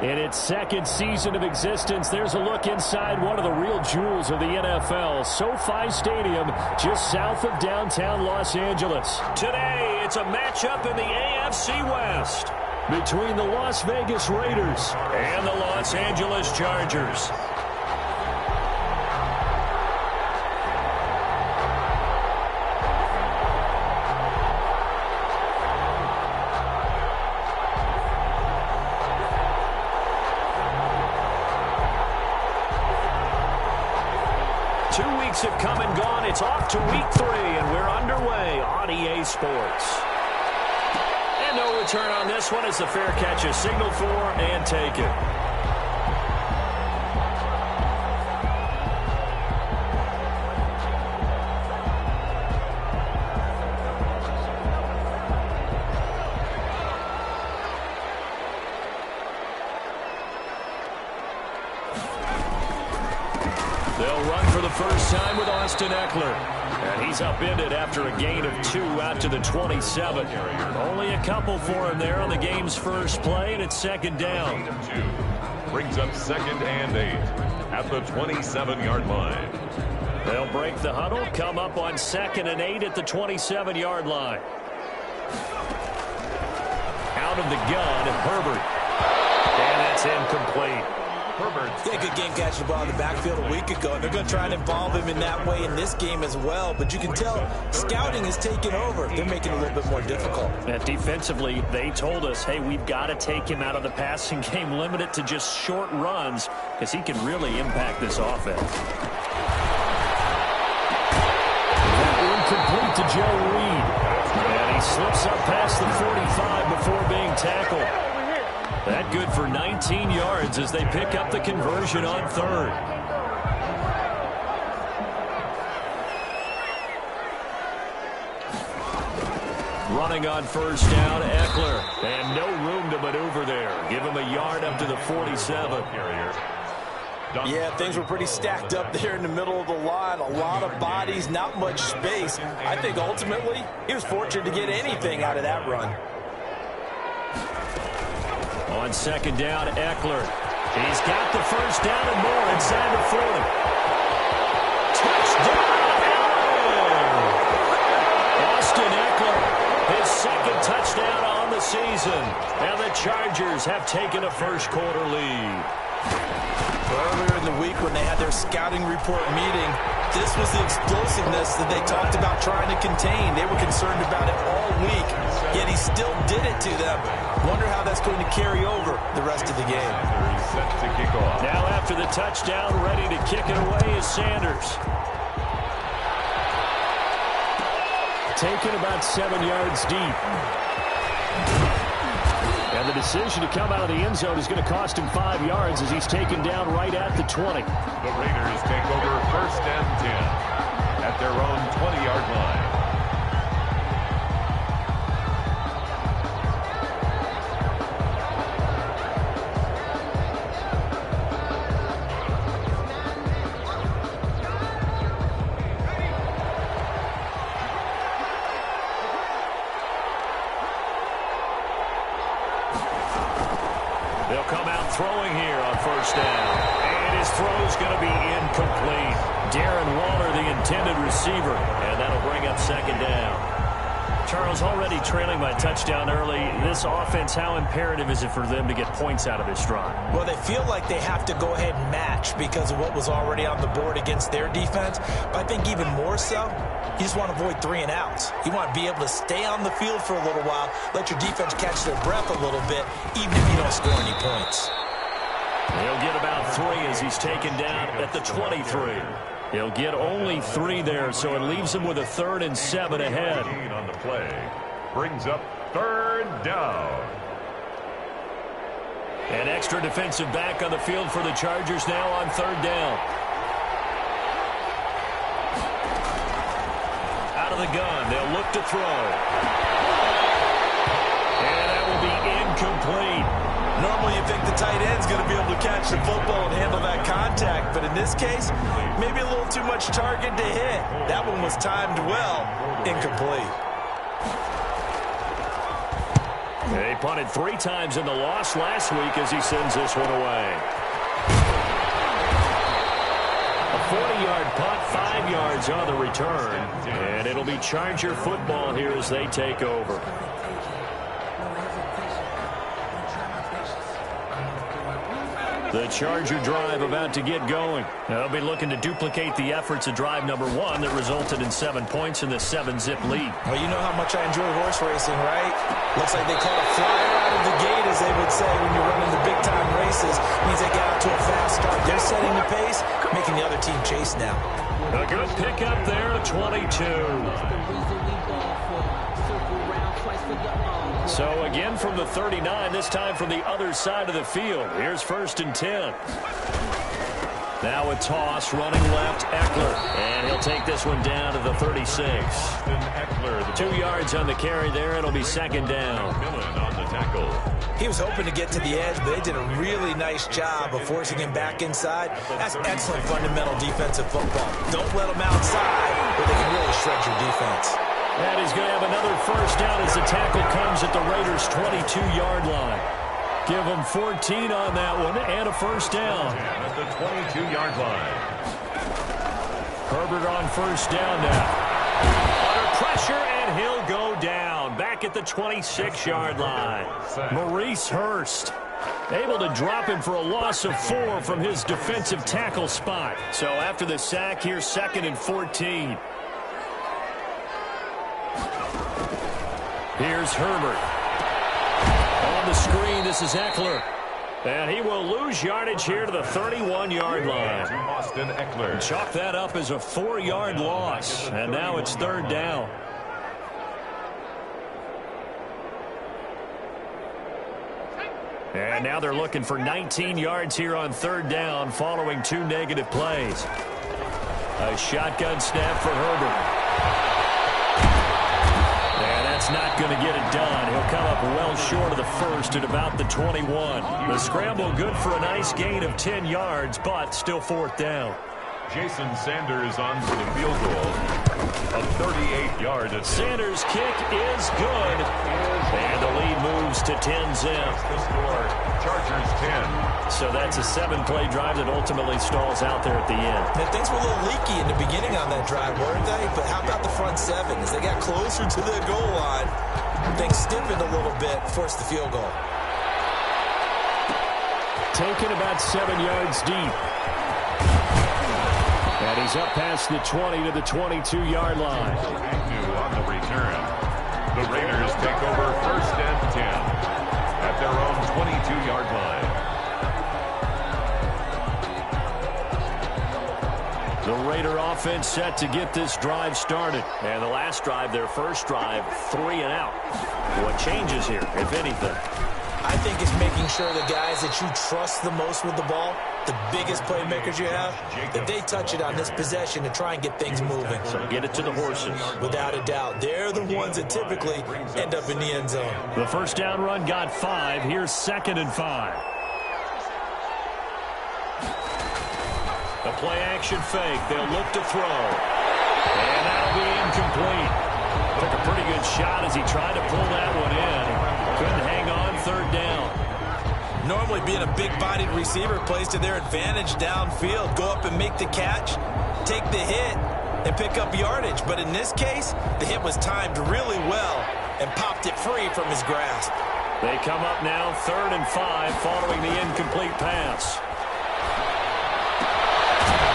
In its second season of existence, there's a look inside one of the real jewels of the NFL, SoFi Stadium, just south of downtown Los Angeles. Today, it's a matchup in the AFC West between the Las Vegas Raiders and the Los Angeles Chargers. 2 weeks have come and gone. It's off to week 3, and we're underway on EA Sports. And no return on this one as the fair catch is signaled for and taken. They'll run for the first time with Austin Eckler. And he's upended after a gain of 2 out to the 27. Only a couple for him there on the game's first play, and it's second down. Brings up 2nd and 8 at the 27-yard line. They'll break the huddle, come up on 2nd and 8 at the 27-yard line. Out of the gun, Herbert. And that's incomplete. He had a good game catching the ball in the backfield a week ago, and they're going to try and involve him in that way in this game as well. But you can tell scouting is taking over. They're making it a little bit more difficult. And defensively, they told us, hey, we've got to take him out of the passing game, limit it to just short runs, because he can really impact this offense. Incomplete to Joe Reed. And he slips up past the 45 before being tackled. That good for 19 yards as they pick up the conversion on 3rd. Running on first down, Eckler. And no room to maneuver there. Give him a yard up to the 47. Yeah, things were pretty stacked up there in the middle of the line. A lot of bodies, not much space. I think ultimately he was fortunate to get anything out of that run. On 2nd down, Eckler. He's got the first down and more inside the 40. Touchdown, Allen! Austin Eckler, his 2nd touchdown on the season. And the Chargers have taken a first-quarter lead. Earlier in the week when they had their scouting report meeting, this was the explosiveness that they talked about trying to contain. They were concerned about it all week, yet he still did it to them. Wonder how that's going to carry over the rest of the game. Set to kick off. Now after the touchdown, ready to kick it away is Sanders. Taken about 7 yards deep. And the decision to come out of the end zone is going to cost him 5 yards as he's taken down right at the 20. The Raiders take over 1st and 10 at their own 20-yard line. They'll come out throwing here on first down. And his throw's going to be incomplete. Darren Waller, the intended receiver. And that'll bring up 2nd down. Charles, already trailing by touchdown early. This offense, how imperative is it for them to get points out of this drive? Well, they feel like they have to go ahead and match because of what was already on the board against their defense. But I think even more so, you just want to avoid 3 and outs. You want to be able to stay on the field for a little while, let your defense catch their breath a little bit, even if you don't score any points. He'll get about 3 as he's taken down at the 23. He'll get only 3 there, so it leaves him with a 3rd and 7 ahead. On the play brings up 3rd down. An extra defensive back on the field for the Chargers now on 3rd down. Out of the gun, they'll look to throw. And that will be incomplete. Normally you think the tight end's going to be able to catch the football and handle that contact, but in this case, maybe a little too much target to hit. That one was timed well, incomplete. They punted 3 times in the loss last week as he sends this one away. A 40-yard punt, 5 yards on the return. And it'll be Charger football here as they take over. The Charger drive about to get going. They'll be looking to duplicate the efforts of drive number 1 that resulted in 7 points in the 7-zip lead. Well, you know how much I enjoy horse racing, right? Looks like they caught a flyer out of the gate, as they would say, when you're running the big-time races. Means they got out to a fast start. They're setting the pace, making the other team chase now. A good pickup there, 22. So again from the 39, this time from the other side of the field. Here's 1st and 10. Now a toss, running left, Eckler. And he'll take this one down to the 36. 2 yards on the carry there. It'll be 2nd down. On the tackle. He was hoping to get to the edge, but they did a really nice job of forcing him back inside. That's excellent fundamental defensive football. Don't let him outside, where they can really shred your defense. And he's going to have another 1st down as the tackle comes at the Raiders' 22-yard line. Give them 14 on that one and a 1st down. At the 22-yard line. Herbert on 1st down now. Under pressure, and he'll go down. Back at the 26-yard line. Maurice Hurst able to drop him for a loss of 4 from his defensive tackle spot. So after the sack, here's 2nd and 14. Here's Herbert. On the screen, this is Eckler. And he will lose yardage here to the 31-yard line. Austin Eckler. Chalk that up as a 4-yard loss. And now it's 3rd down. And now they're looking for 19 yards here on 3rd down following 2 negative plays. A shotgun snap for Herbert. That's not going to get it done. He'll come up well short of the 1st at about the 21. The scramble good for a nice gain of 10 yards, but still 4th down. Jason Sanders on for the field goal. A 38-yard attempt. Sanders' kick is good. And the lead moves to 10-zip. The score, Chargers 10. So that's a 7-play drive that ultimately stalls out there at the end. Now, things were a little leaky in the beginning on that drive, weren't they? But how about the front 7? As they got closer to the goal line, things stiffened a little bit, forced the field goal. Taken about 7 yards deep. And he's up past the 20 to the 22-yard line. On the return. The Raiders take over 1st and 10 at their own 22-yard line. The Raider offense set to get this drive started. And the last drive, their 1st drive, 3 and out. What changes here, if anything? I think it's making sure the guys that you trust the most with the ball, the biggest playmakers you have, that they touch it on this possession to try and get things moving. So get it to the horses. Without a doubt. They're the ones that typically end up in the end zone. The 1st down run got 5. Here's 2nd and 5. The play-action fake. They'll look to throw. And that'll be incomplete. Took a pretty good shot as he tried to pull that one in. Couldn't hang on, 3rd down. Normally being a big-bodied receiver plays to their advantage downfield. Go up and make the catch, take the hit, and pick up yardage. But in this case, the hit was timed really well and popped it free from his grasp. They come up now, 3rd and 5, following the incomplete pass.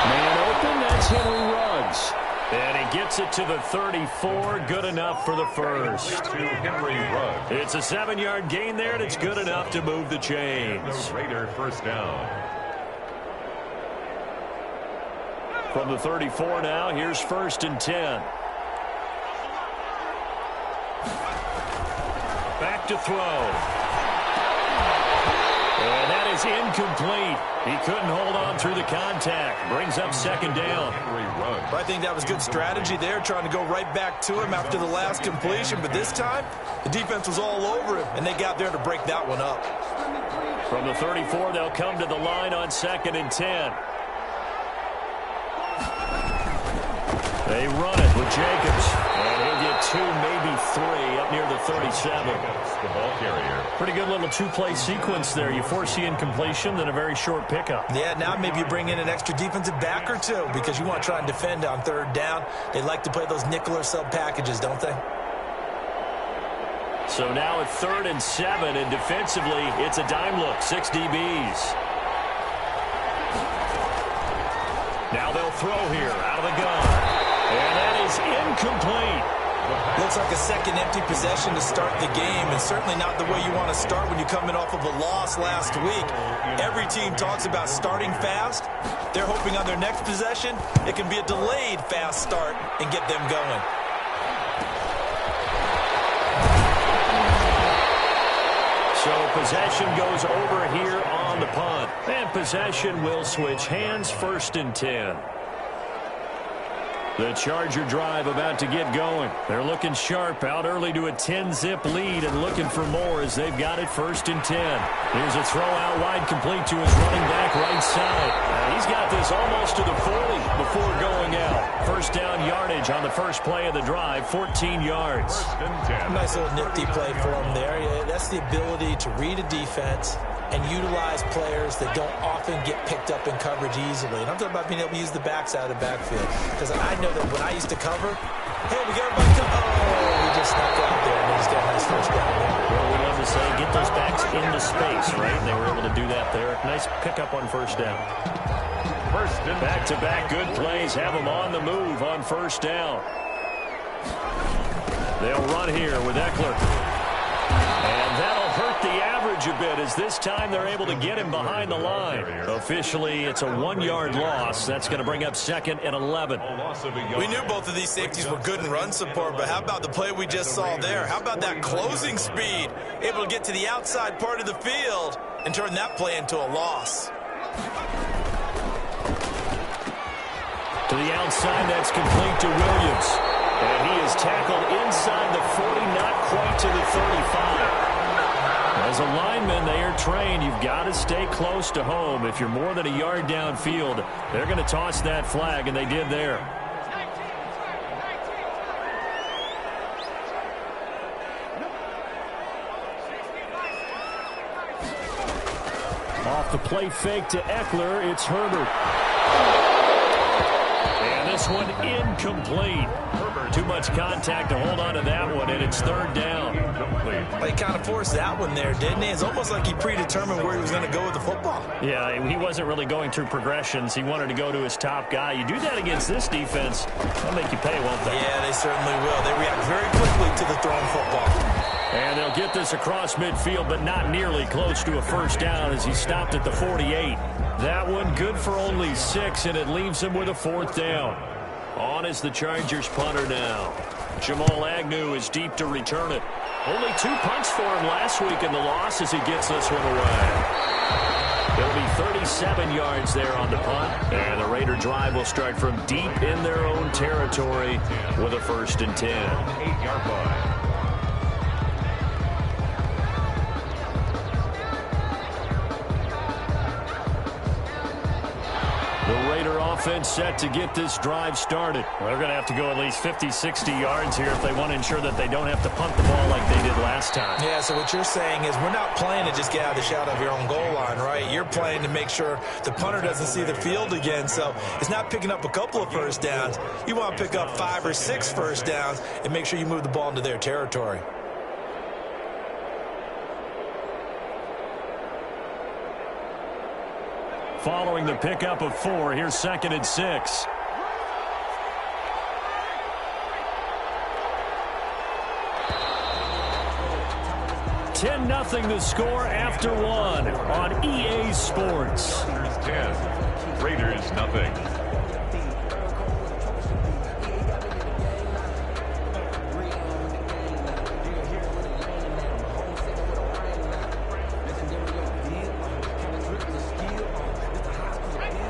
Man open, that's Henry Ruggs. And he gets it to the 34, good enough for the 1st. To Henry Ruggs. It's a 7-yard gain there, and it's good enough to move the chains. The Raider 1st down. From the 34 now, here's 1st and 10. Back to throw. And that is incomplete. He couldn't hold on through the contact. Brings up 2nd down. I think that was good strategy there, trying to go right back to him after the last completion. But this time, the defense was all over him, and they got there to break that one up. From the 34, they'll come to the line on 2nd and 10. They run it with Jacobs. And he'll get 2, maybe 3 up near the 37. The ball carrier. Pretty good little two-play sequence there. You force the incompletion, then a very short pickup. Yeah, now maybe you bring in an extra defensive back or two because you want to try and defend on third down. They like to play those nickel or sub packages, don't they? So now at 3rd and 7, and defensively, it's a dime look, 6 DBs. Now they'll throw here out of the gun. And that is incomplete. Looks like a second empty possession to start the game, and certainly not the way you want to start when you're coming off of a loss last week. Every team talks about starting fast. They're hoping on their next possession, it can be a delayed fast start and get them going. So possession goes over here on the punt. And possession will switch hands, 1st and 10. The Charger drive about to get going. They're looking sharp, out early to a 10-zip lead and looking for more as they've got it 1st and 10. Here's a throw out wide complete to his running back right side. He's got this almost to the 40 before going out. First down yardage on the first play of the drive, 14 yards. 1st and 10. Nice little nifty play for him there. Yeah, that's the ability to read a defense and utilize players that don't often get picked up in coverage easily. And I'm talking about being able to use the backs out of the backfield. Because I know that when I used to cover, hey, we got everybody come. Oh, we just snuck out there and they just got a nice first down there. Well, we love to say get those backs into space, right? And they were able to do that there. Nice pickup on first down. Back-to-back good plays have them on the move on first down. They'll run here with Eckler. And that'll hurt the average a bit as this time they're able to get him behind the line. Officially, it's a 1-yard loss. That's going to bring up 2nd and 11. We knew both of these safeties were good in run support, but how about the play we just saw there? How about that closing speed? Able to get to the outside part of the field and turn that play into a loss. To the outside, that's complete to Williams. And he is tackled inside the 40, not quite to the 35. As a lineman, they are trained. You've got to stay close to home. If you're more than a yard downfield, they're going to toss that flag, and they did there. Off the play fake to Eckler, it's Herbert. And this one incomplete. Too much contact to hold on to that one, and it's 3rd down. He kind of forced that one there, didn't he? It's almost like he predetermined where he was going to go with the football. Yeah, he wasn't really going through progressions. He wanted to go to his top guy. You do that against this defense, they'll make you pay, won't they? Yeah, they certainly will. They react very quickly to the thrown football. And they'll get this across midfield, but not nearly close to a first down as he stopped at the 48. That one good for only 6, and it leaves him with a 4th down. On is the Chargers punter now. Jamal Agnew is deep to return it. Only 2 punts for him last week in the loss as he gets this one away. It'll be 37 yards there on the punt. And the Raider drive will start from deep in their own territory with a 1st and 10. 8-yard line. The Raider offense set to get this drive started. Well, they're going to have to go at least 50, 60 yards here if they want to ensure that they don't have to punt the ball like they did last time. Yeah, so what you're saying is we're not playing to just get out of the shadow of your own goal line, right? You're playing to make sure the punter doesn't see the field again. So it's not picking up a couple of first downs. You want to pick up 5 or 6 first downs and make sure you move the ball into their territory. Following the pickup of 4, here's 2nd and 6. $10-0 the score after 1 on EA Sports. 10, Raiders nothing.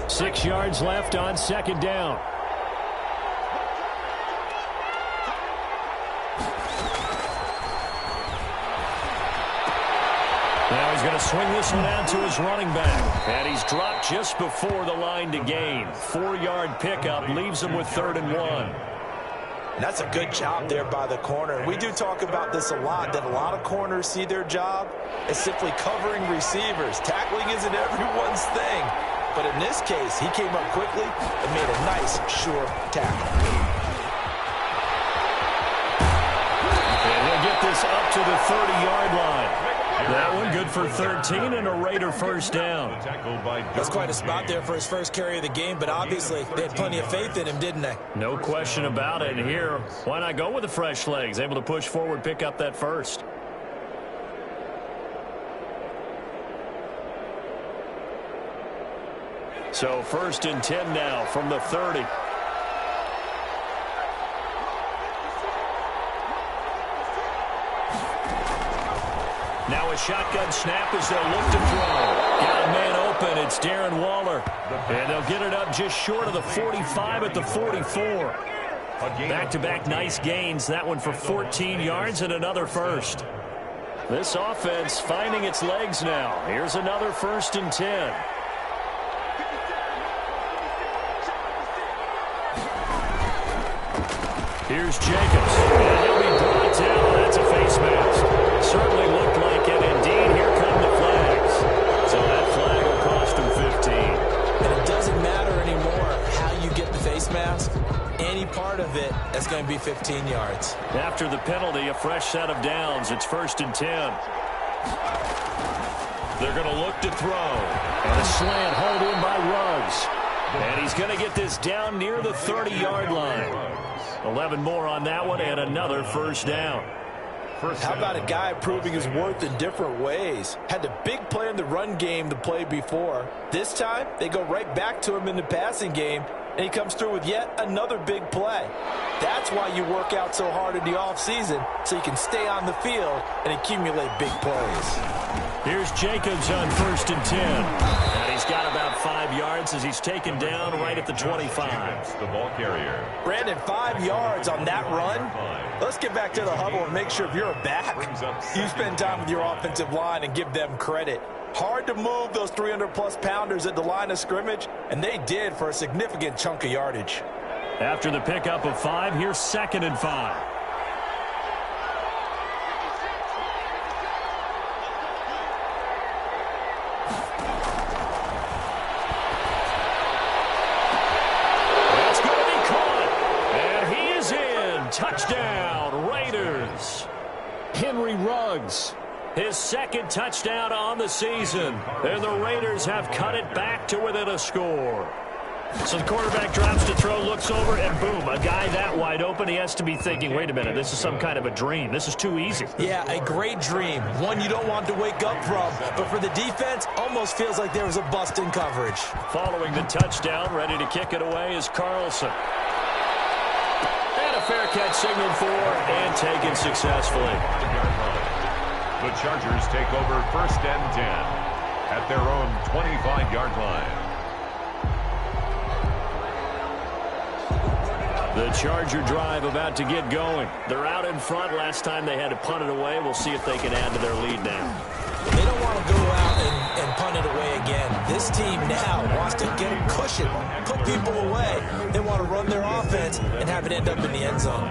Six yards left on 2nd down. Now he's going to swing this one out to his running back. And he's dropped just before the line to gain. 4-yard pickup leaves him with 3rd and 1. And that's a good job there by the corner. We do talk about this a lot, that a lot of corners see their job as simply covering receivers. Tackling isn't everyone's thing. But in this case, he came up quickly and made a nice, sure tackle. And he'll get this up to the 30-yard line. That one good for 13 and a Raider first down. That's quite a spot there for his first carry of the game, but obviously they had plenty of faith in him, didn't they? No question about it. And here, why not go with the fresh legs? Able to push forward, pick up that first. So first and 10 now from the 30. Now a shotgun snap as they'll look to throw. Got a man open. It's Darren Waller. And they'll get it up just short of the 45 at the 44. Back-to-back nice gains. That one for 14 yards and another first. This offense finding its legs now. Here's another first and 10. Here's Jacobs. And he'll be brought down. That's a face mask. Certainly looked like it. Indeed, here come the flags. So that flag will cost him 15. And it doesn't matter anymore how you get the face mask. Any part of it, that's going to be 15 yards. After the penalty, a fresh set of downs. It's first and 10. They're going to look to throw. And a slant hauled in by Ruggs. And he's going to get this down near the 30-yard line. 11 more on that one and another first down. How about a guy proving his worth in different ways? Had the big play in the run game to play before. This time, they go right back to him in the passing game, and he comes through with yet another big play. That's why you work out so hard in the offseason, so you can stay on the field and accumulate big plays. Here's Jacobs on first and 10. And he's got about 5 yards as he's taken down right at the 25. The ball carrier. Brandon, 5 yards on that run. Let's get back to the huddle and make sure if you're a back, you spend time with your offensive line and give them credit. Hard to move those 300-plus pounders at the line of scrimmage, and they did for a significant chunk of yardage. After the pickup of 5, here's second and 5. That's going to be caught, and he is in. Touchdown, Raiders. Henry Ruggs. His second touchdown on the season. And the Raiders have cut it back to within a score. So the quarterback drops to throw, looks over, and boom, a guy that wide open. He has to be thinking, wait a minute, this is some kind of a dream. This is too easy. Yeah, a great dream. One you don't want to wake up from. But for the defense, almost feels like there was a bust in coverage. Following the touchdown, ready to kick it away is Carlson. And a fair catch signaled for and taken successfully. The Chargers take over first and 10 at their own 25-yard line. The Charger drive about to get going. They're out in front. Last time they had to punt it away. We'll see if they can add to their lead now. They don't want to go out and punt it away again. This team now wants to get a cushion, put people away. They want to run their offense and have it end up in the end zone.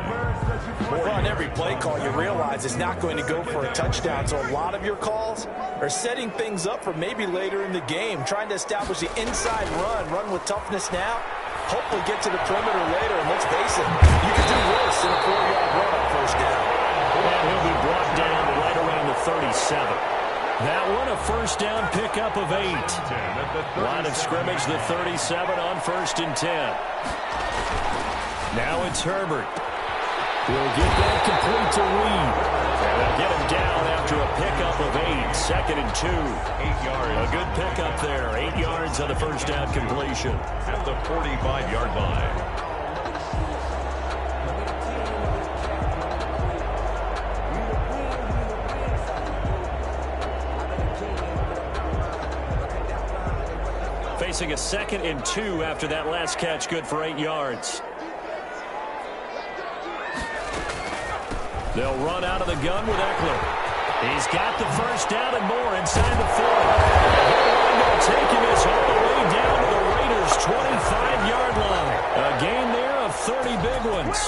Well, on every play call, you realize it's not going to go for a touchdown. So a lot of your calls are setting things up for maybe later in the game, trying to establish the inside run with toughness now. Hopefully get to the perimeter later, and let's face it, you can do worse than a 4-yard run on first down. And he'll be brought down right around the 37. That one a first down pickup of 8. Line of scrimmage, the 37 on first and 10. Now it's Herbert. He'll get that complete to Reed. And they'll get him down after a pickup of 8. Second and 2. 8 yards. A good pickup there. 8 yards on the first down completion. At the 45-yard line. Facing a second and 2 after that last catch, good for 8 yards. They'll run out of the gun with Eckler. He's got the first down and more inside the 40. And they'll take him all the way down to the Raiders' 25-yard line. A gain there of 30 big ones.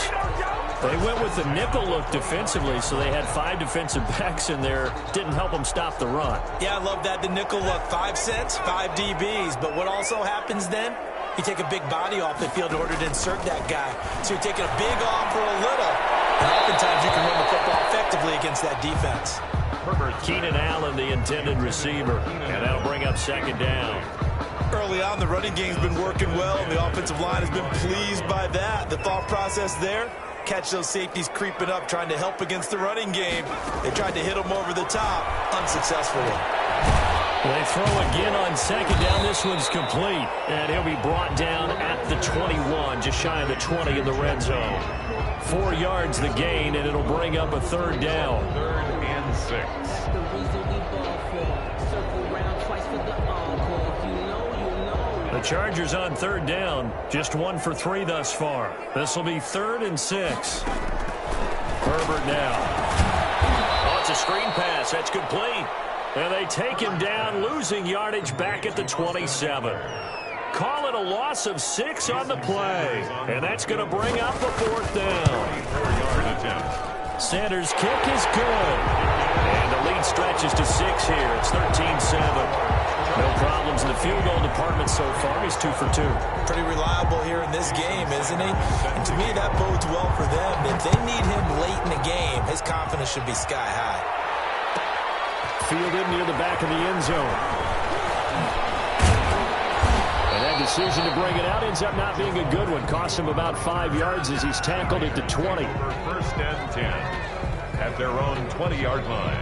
They went with the nickel look defensively, so they had 5 defensive backs in there. Didn't help them stop the run. Yeah, I love that, the nickel look. 5 cents, 5 DBs. But what also happens then? You take a big body off the field in order to insert that guy. So you're taking a big off for a little. And oftentimes you can run the football effectively against that defense. Keenan Allen, the intended receiver. And that'll bring up second down. Early on, the running game's been working well, and the offensive line has been pleased by that. The thought process there, catch those safeties creeping up, trying to help against the running game. They tried to hit them over the top, unsuccessfully. They throw again on second down. This one's complete, and he'll be brought down at the 21, just shy of the 20 in the red zone. 4 yards the gain, and it'll bring up a third down. 3rd and 6. The Chargers on third down, just 1 for 3 thus far. This will be 3rd and 6. Herbert now. Oh, it's a screen pass. That's complete. And they take him down, losing yardage back at the 27. Call it a loss of 6 on the play. And that's going to bring up a 4th down. 4-yard attempt. Sanders' kick is good. And the lead stretches to 6 here. It's 13-7. No problems in the field goal department so far. He's 2 for 2. Pretty reliable here in this game, isn't he? And to me, that bodes well for them. If they need him late in the game, his confidence should be sky high. Fielded near the back of the end zone. And that decision to bring it out ends up not being a good one. Cost him about 5 yards as he's tackled at the 20. 1st and 10 at their own 20-yard line.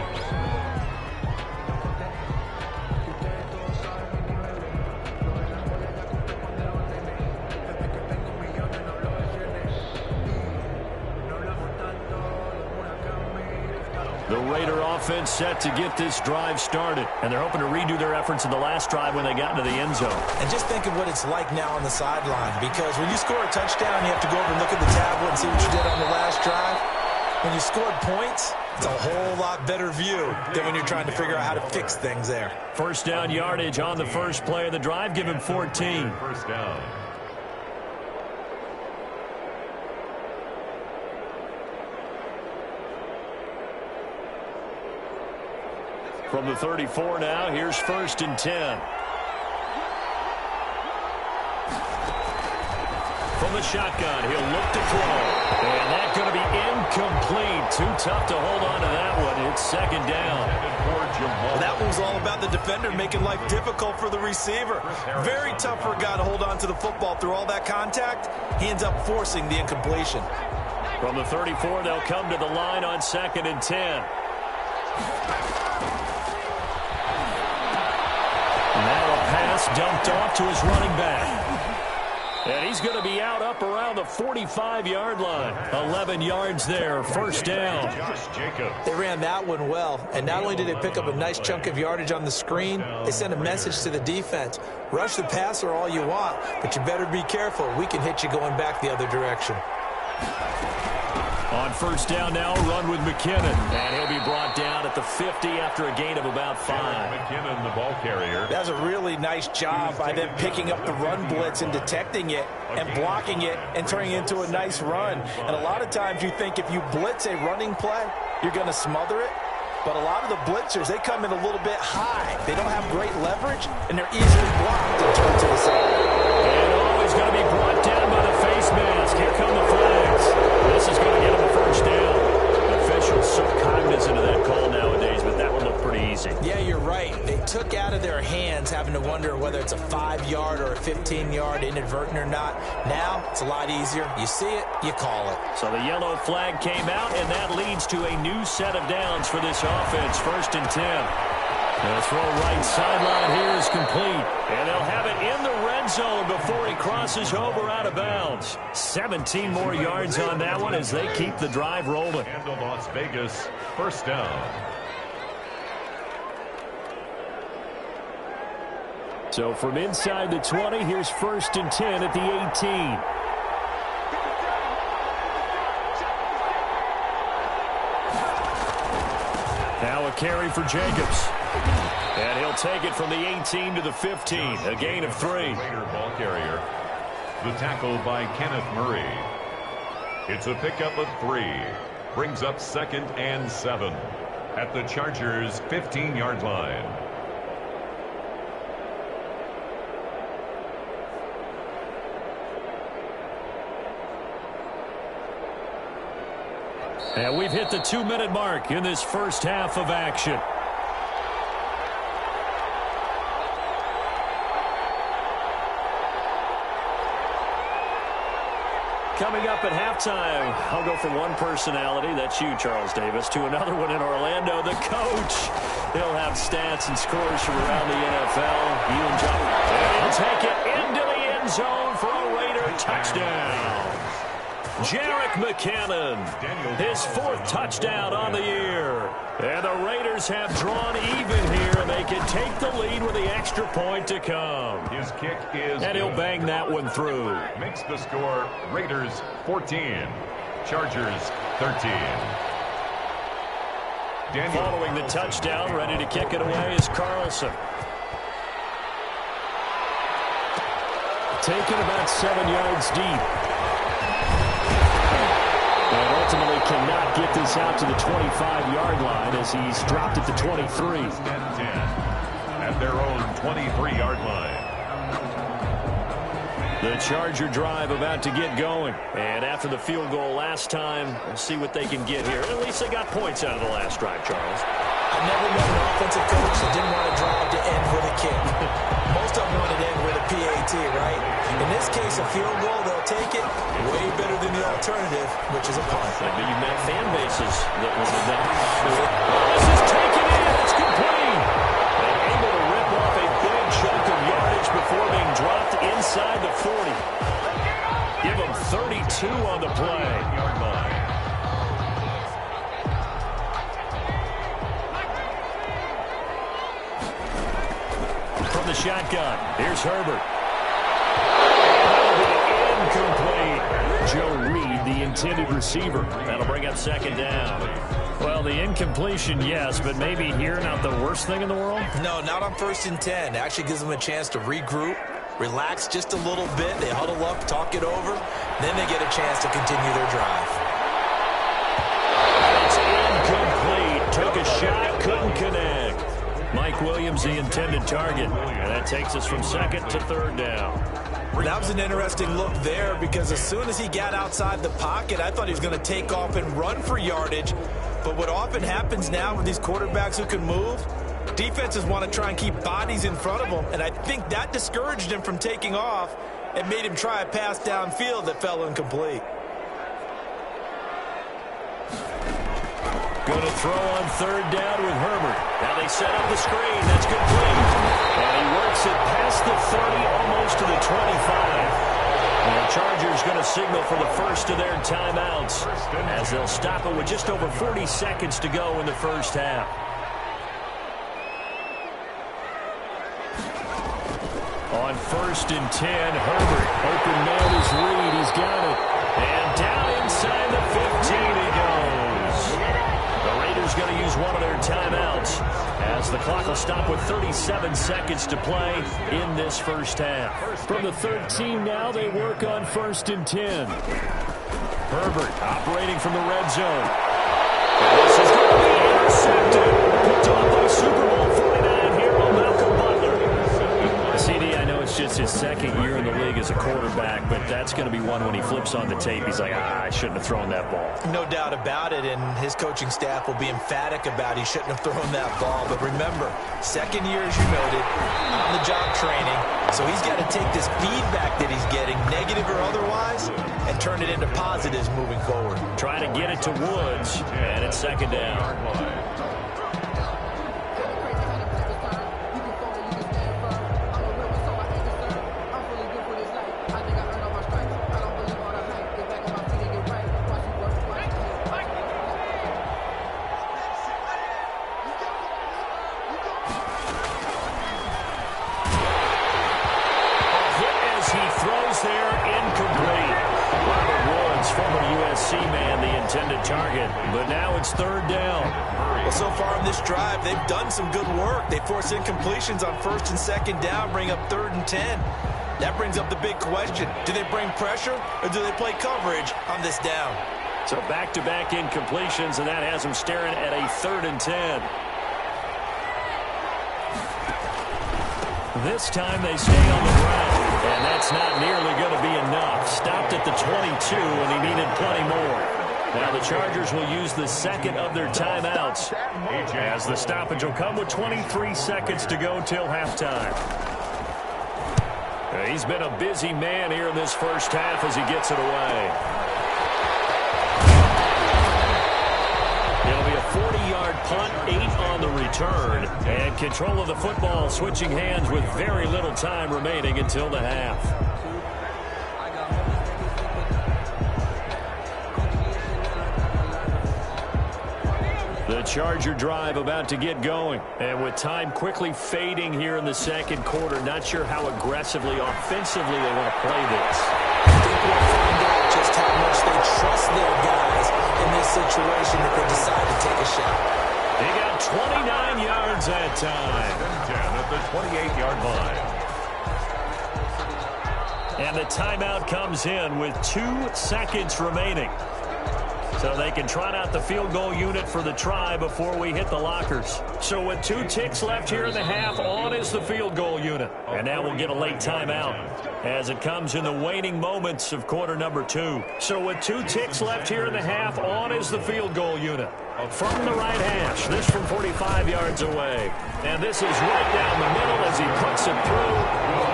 The Raider offense set to get this drive started, and they're hoping to redo their efforts in the last drive when they got into the end zone. And just think of what it's like now on the sideline, because when you score a touchdown, you have to go over and look at the tablet and see what you did on the last drive. When you scored points, it's a whole lot better view than when you're trying to figure out how to fix things there. 1st down yardage on the first play of the drive. Give him 14. 1st down. From the 34 now, here's 1st and 10. From the shotgun, he'll look to throw. And that's going to be incomplete. Too tough to hold on to that one. It's 2nd down. Well, that one was all about the defender making life difficult for the receiver. Very tough for a guy to hold on to the football through all that contact. He ends up forcing the incompletion. From the 34, they'll come to the line on 2nd and 10. Now a pass dumped off to his running back. And he's going to be out up around the 45-yard line. 11 yards there, 1st down. They ran that one well, and not only did they pick up a nice chunk of yardage on the screen, they sent a message to the defense. Rush the passer all you want, but you better be careful. We can hit you going back the other direction. On 1st down now, run with McKinnon. And he'll be brought down at the 50 after a gain of about 5. McKinnon, the ball carrier. That's a really nice job by them picking up the run blitz and detecting it and blocking it and turning it into a nice run. And a lot of times you think if you blitz a running play, you're going to smother it. But a lot of the blitzers, they come in a little bit high. They don't have great leverage, and they're easily blocked and turned to the side. And always going to be brought down by the face mask. Here come the flags. This is going to get him a 1st down. Officials so cognizant of that call nowadays, but that one looked pretty easy. Yeah, you're right. They took out of their hands having to wonder whether it's a 5-yard or a 15-yard inadvertent or not. Now, it's a lot easier. You see it, you call it. So the yellow flag came out, and that leads to a new set of downs for this offense. 1st and 10. The throw right sideline here is complete. And they'll have it in the red zone before he crosses over out of bounds. 17 more yards on that one as they keep the drive rolling. And the Las Vegas 1st down. So from inside the 20, here's 1st and 10 at the 18. Now a carry for Jacobs. And he'll take it from the 18 to the 15. A gain of 3. Raider ball carrier. The tackle by Kenneth Murray. It's a pickup of 3. Brings up 2nd and 7 at the Chargers' 15-yard line. And we've hit the 2-minute mark in this first half of action. Coming up at halftime, I'll go from one personality, that's you, Charles Davis, to another one in Orlando, the coach. He'll have stats and scores from around the NFL. You and John. And he'll take it into the end zone for a Raider touchdown. Jerick McKinnon, his 4th touchdown on the year. And the Raiders have drawn even here, and they can take the lead with the extra point to come. His kick is and he'll bang that one through. Makes the score Raiders 14, Chargers 13. Following the touchdown, ready to kick it away is Carlson. Taken about 7 yards deep. And ultimately cannot get this out to the 25-yard line as he's dropped at the 23. At their own 23-yard line. The Charger drive about to get going. And after the field goal last time, we'll see what they can get here. At least they got points out of the last drive, Charles. I've never met an offensive coach that didn't want to drive to end with a kick. Most of them wanted to end with a PAT, right? In this case, a field goal, they'll take it way better than the alternative, which is a punt. But you've met fan bases that was enough. This is taken in. It's complete. And able to rip off a big chunk of yardage before being dropped inside the 40. Give them 32 on the play. Yard line. From the shotgun, here's Herbert. Incomplete. Joe Reed, the intended receiver. That'll bring up 2nd down. Well, the incompletion, yes, but maybe here not the worst thing in the world? No, not on 1st and 10. It actually gives them a chance to regroup, relax just a little bit. They huddle up, talk it over. Then they get a chance to continue their drive. It's incomplete. Took a shot, couldn't connect. Mike Williams, the intended target. And that takes us from 2nd to 3rd down. That was an interesting look there because as soon as he got outside the pocket, I thought he was going to take off and run for yardage. But what often happens now with these quarterbacks who can move, defenses want to try and keep bodies in front of them. And I think that discouraged him from taking off and made him try a pass downfield that fell incomplete. Going to throw on 3rd down with Herbert. Now they set up the screen. That's complete. And he works it past the 30, almost to the 25. And the Chargers going to signal for the first of their timeouts as they'll stop it with just over 40 seconds to go in the first half. On 1st and 10, Herbert. Open man is Reed. He's got it. And down inside the 15 he goes. The Raiders going to use one of their timeouts as the clock will stop with 37 seconds to play in this first half. From the 13 now, they work on 1st and 10. Herbert operating from the red zone. And this is going to be intercepted. Picked off by Super Bowl 49 hero Malcolm Butler. CD, I know it's just his 2nd year in the league as a quarterback, but that's going to be one when he flips on the tape. He's like, I shouldn't have thrown that ball. No doubt about it, and his coaching staff will be emphatic about he shouldn't have thrown that ball. But remember, 2nd year, as you noted, on-the-job training. So he's got to take this feedback that he's getting, negative or otherwise, and turn it into positives moving forward. Trying to get it to Woods, and it's 2nd down. Target, but now it's 3rd down. Well, so far in this drive, they've done some good work. They force incompletions on 1st and 2nd down, bring up 3rd and 10. That brings up the big question. Do they bring pressure or do they play coverage on this down? So back-to-back incompletions, and that has them staring at a 3rd and 10. This time they stay on the ground, and that's not nearly going to be enough. Stopped at the 22, and he needed plenty more. Now the Chargers will use the second of their timeouts, as the stoppage will come with 23 seconds to go till halftime. He's been a busy man here in this first half as he gets it away. It'll be a 40-yard punt, 8 on the return, and control of the football switching hands with very little time remaining until the half. The Charger drive about to get going, and with time quickly fading here in the second quarter, not sure how aggressively, offensively they want to play this. I think we'll find out just how much they trust their guys in this situation if they decide to take a shot. They got 29 yards that time. 10 at the 28-yard line. And the timeout comes in with 2 seconds remaining. So they can trot out the field goal unit for the try before we hit the lockers. So with 2 ticks left here in the half, on is the field goal unit. And now we'll get a late timeout as it comes in the waning moments of quarter number 2. So with 2 ticks left here in the half, on is the field goal unit. From the right hash, this from 45 yards away. And this is right down the middle as he puts it through.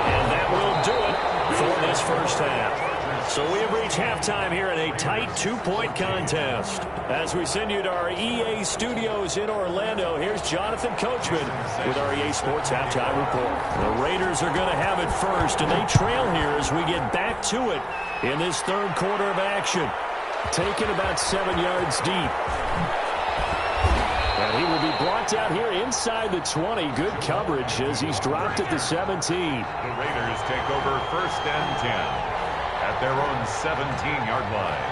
And that will do it for this first half. So we have reached halftime here in a tight 2-point contest. As we send you to our EA studios in Orlando, here's Jonathan Coachman with our EA Sports Halftime Report. The Raiders are going to have it first, and they trail here as we get back to it in this third quarter of action. Taken about 7 yards deep. And he will be brought down here inside the 20. Good coverage as he's dropped at the 17. The Raiders take over 1st and 10. At their own 17-yard line.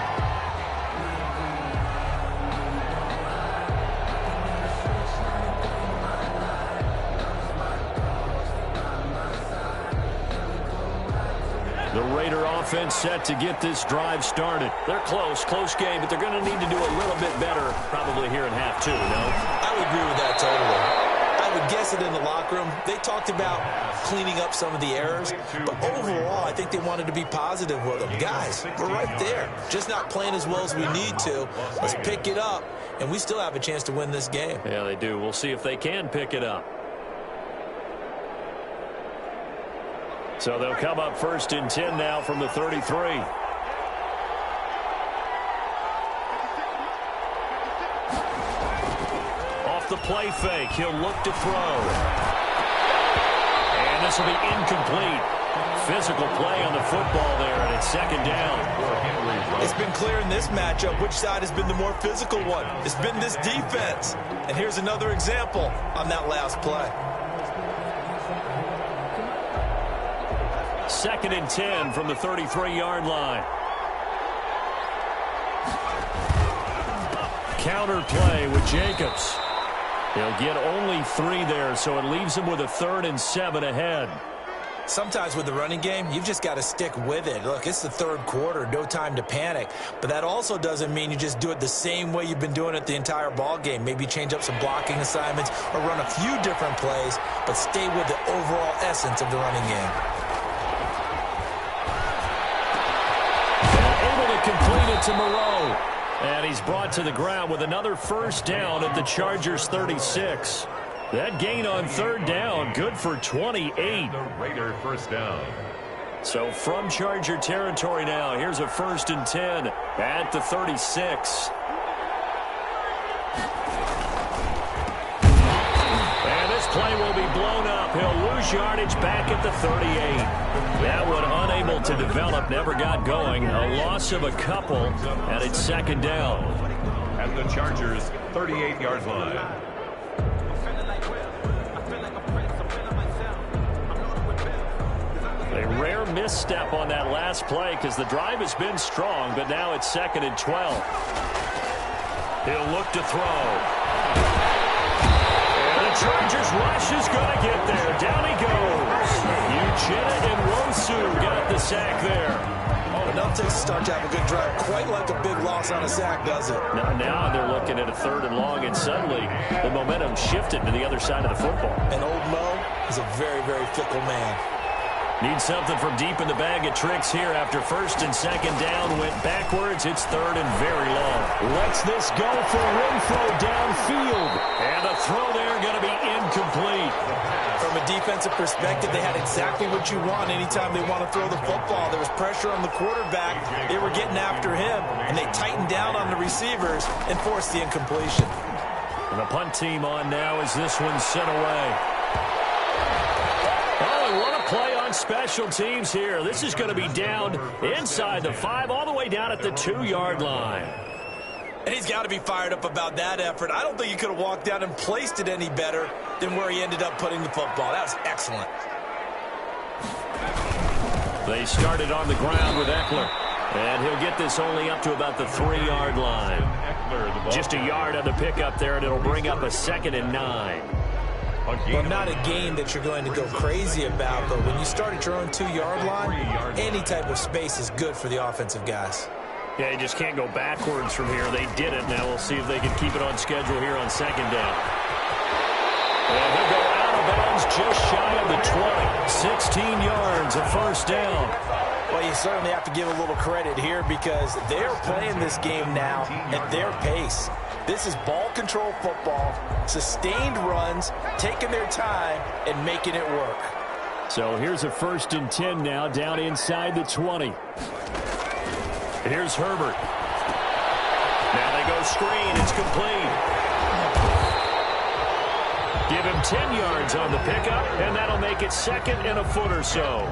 The Raider offense set to get this drive started. They're close game, but they're going to need to do a little bit better probably here in half 2, no? I would agree with that totally. I would guess it in the locker room. They talked about cleaning up some of the errors, but overall, I think they wanted to be positive with them. Guys, we're right there. Just not playing as well as we need to. Let's pick it up, and we still have a chance to win this game. Yeah, they do. We'll see if they can pick it up. So they'll come up 1st and 10 now from the 33. The play fake. He'll look to throw. And this will be incomplete. Physical play on the football there, and it's 2nd down. It's been clear in this matchup which side has been the more physical one. It's been this defense. And here's another example on that last play. 2nd and 10 from the 33-yard line. Counter play with Jacobs. He'll get only 3 there, so it leaves him with a 3rd and 7 ahead. Sometimes with the running game, you've just got to stick with it. Look, it's the third quarter, no time to panic. But that also doesn't mean you just do it the same way you've been doing it the entire ball game. Maybe change up some blocking assignments or run a few different plays, but stay with the overall essence of the running game. Able to complete it to Moreau. And he's brought to the ground with another first down at the Chargers 36. That gain on 3rd down, good for 28. The Raider first down. So from Charger territory now, here's a 1st and 10 at the 36. And this play will be blown up. He'll lose yardage back at the 38. That one unable to develop, never got going. A loss of a couple, and it's 2nd down. At the Chargers 38-yard line. A rare misstep on that last play because the drive has been strong, but now it's 2nd and 12. He'll look to throw. And the Chargers rush is going to get there. Down he goes. You and Wosu got the sack there. Enough takes to start to have a good drive. Quite like a big loss on a sack, does it? Now they're looking at a 3rd and long, and suddenly the momentum shifted to the other side of the football. And old Mo is a very, very fickle man. Need something from deep in the bag of tricks here after 1st and 2nd down. Went backwards. It's 3rd and very long. Lets this go for Renfro downfield. And the throw there going to be incomplete. From a defensive perspective, they had exactly what you want anytime they want to throw the football. There was pressure on the quarterback. They were getting after him, and they tightened down on the receivers and forced the incompletion. And the punt team on now as this one's sent away. Oh, and what a play on special teams here. This is going to be down inside the 5, all the way down at the 2-yard line. And he's got to be fired up about that effort. I don't think he could have walked down and placed it any better than where he ended up putting the football. That was excellent. They started on the ground with Eckler. And he'll get this only up to about the 3-yard line. Just a yard on the pickup there, and it'll bring up a 2nd and 9. Well, not a game that you're going to go crazy about, but when you start at your own 2-yard line, any type of space is good for the offensive guys. Yeah, you just can't go backwards from here. They did it. Now we'll see if they can keep it on schedule here on 2nd down. And he'll go out of bounds just shy of the 20. 16 yards, a 1st down. Well, you certainly have to give a little credit here because they're playing this game now at their pace. This is ball control football, sustained runs, taking their time, and making it work. So here's a 1st and 10 now, down inside the 20. Here's Herbert. Now they go screen. It's complete. Give him 10 yards on the pickup, and that'll make it 2nd and a foot or so.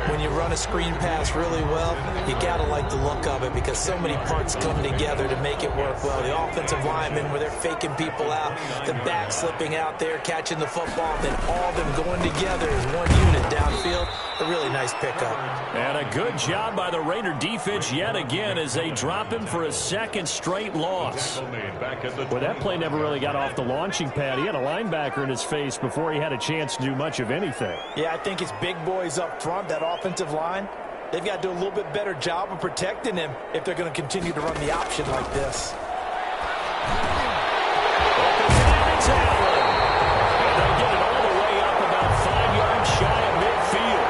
When you run a screen pass really well, you got to like the look of it because so many parts come together to make it work well. The offensive linemen, where they're faking people out, the back slipping out there, catching the football, then all of them going together as one unit downfield. A really nice pickup. And a good job by the Raider defense yet again as they drop him for a 2nd straight loss. Well, that play never really got off the launching pad. He had a linebacker in his face before he had a chance to do much of anything. Yeah, I think it's big boys up front, that offensive line. They've got to do a little bit better job of protecting him if they're going to continue to run the option like this. And they'll get it all the way up about 5 yards shy of midfield.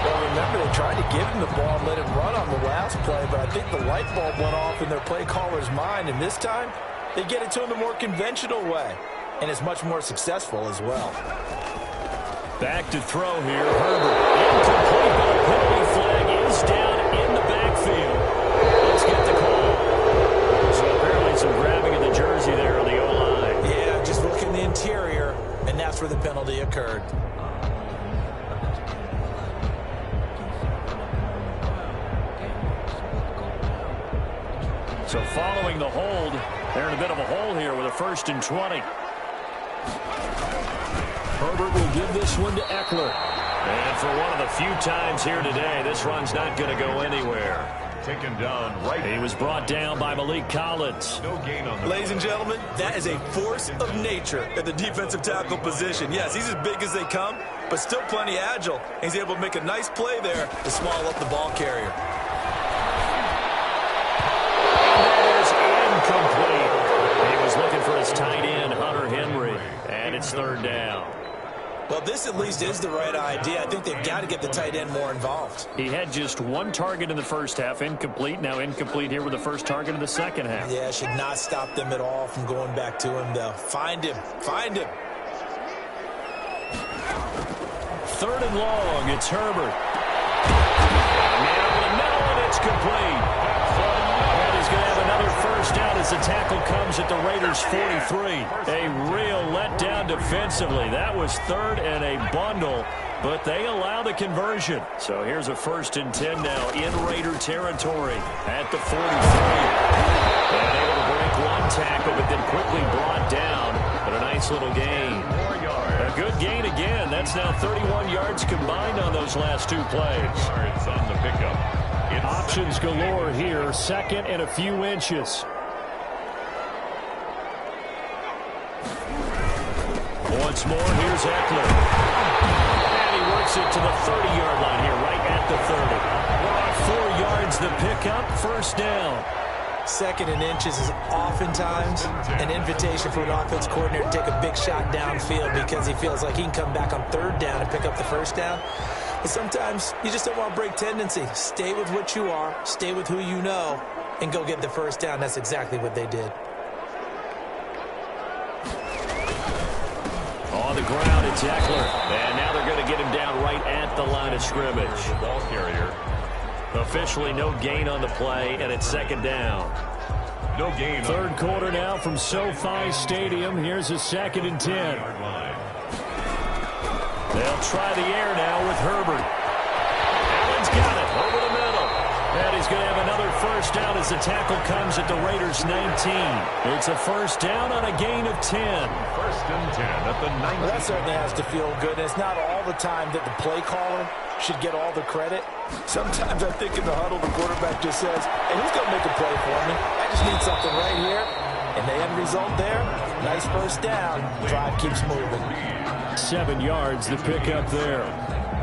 Well, remember, they tried to give him the ball and let him run on the last play, but I think the light bulb went off in their play caller's mind, and this time they get it to him the more conventional way, and it's much more successful as well. Back to throw here. Herbert. Incomplete, but a penalty flag is down in the backfield. Let's get the call. So apparently some grabbing of the jersey there on the O-line. Yeah, just look in the interior, and that's where the penalty occurred. So following the hold, they're in a bit of a hole here with a 1st and 20. Herbert will give this one to Eckler. And for one of the few times here today, this run's not going to go anywhere. Taken down right. He was brought down by Malik Collins. No gain on the Ladies and gentlemen, that is a force of nature at the defensive tackle position. Yes, he's as big as they come, but still plenty agile. He's able to make a nice play there to swallow up the ball carrier. Incomplete. He was looking for his tight end, Hunter Henry, and it's 3rd down. Well, this at least is the right idea. I think they've got to get the tight end more involved. He had just 1 target in the first half, incomplete. Now incomplete here with the first target in the second half. Yeah, should not stop them at all from going back to him, though. Find him. Find him. 3rd and long. It's Herbert. Now in the middle, and it's complete. And he's going to have another first down as the tackle comes at the Raiders' 43. A real letdown defensively. That was 3rd and a bundle, but they allow the conversion. So here's a 1st and 10 now in Raider territory at the 43. And able to break 1 tackle, but then quickly brought down. But a nice little gain. A good gain again. That's now 31 yards combined on those last 2 plays. Yards on the pickup. Options galore here. 2nd and a few inches. Once more, here's Eckler. takes it to the 30-yard line here, right at the 30. 4 yards the pickup, first down. Second and inches is oftentimes an invitation for an offense coordinator to take a big shot downfield because he feels like he can come back on third down and pick up the first down. But sometimes you just don't want to break tendency. Stay with what you are, stay with who you know, and go get the first down. That's exactly what they did. On the ground, it's Eckler. And now they're going to get him down right at the line of scrimmage. The ball carrier. Officially no gain on the play, and it's second down. No gain. Third quarter now from SoFi Stadium. Here's a 2nd and 10. They'll try the air now with Herbert. Allen's got it over the middle. And he's going to have another first down as the tackle comes at the Raiders' 19. It's a first down on a gain of 10. First and 10 at the 19. Well, that certainly has to feel good. It's not all the time that the play caller should get all the credit. Sometimes I think in the huddle, the quarterback just says, hey, who's going to make a play for me? I just need something right here. And the end result there, nice first down. Drive keeps moving. 7 yards, the pickup there.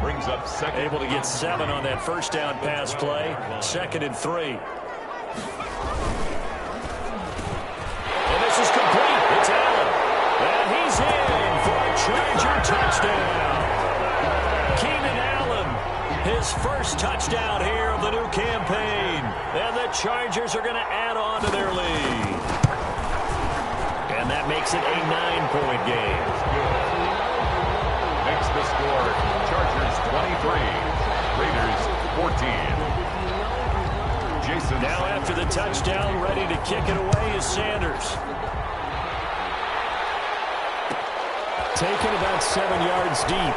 Brings up second. Able to get 7 on that first down pass play. 2nd and 3. And this is complete. It's Allen. And he's in for a Charger touchdown. Keenan Allen, his first touchdown here of the new campaign. And the Chargers are going to add on to their lead. And that makes it a 9-point game. Makes the score Chargers 23, Raiders 14. Jason. Now after the touchdown, ready to kick it away is Sanders. Taken about 7 yards deep.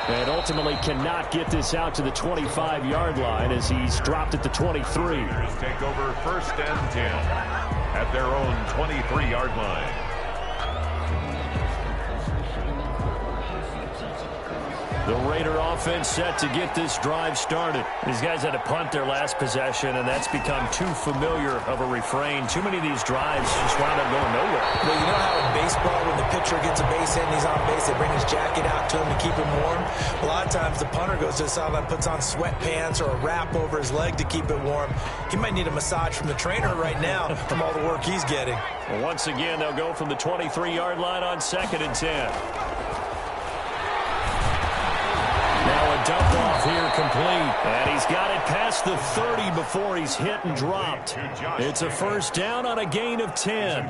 And ultimately cannot get this out to the 25-yard line as he's dropped at the 23. Raiders take over first and 10 at their own 23-yard line. The Raider offense set to get this drive started. These guys had to punt their last possession, and that's become too familiar of a refrain. Too many of these drives just wound up going nowhere. Well, you know how in baseball, when the pitcher gets a base hit and he's on base, they bring his jacket out to him to keep him warm? A lot of times the punter goes to the sideline, puts on sweatpants or a wrap over his leg to keep it warm. He might need a massage from the trainer right now from all the work he's getting. Well, once again, they'll go from the 23-yard line on 2nd and 10. Dump off here complete. And he's got it past the 30 before he's hit and dropped. It's a first down on a gain of 10.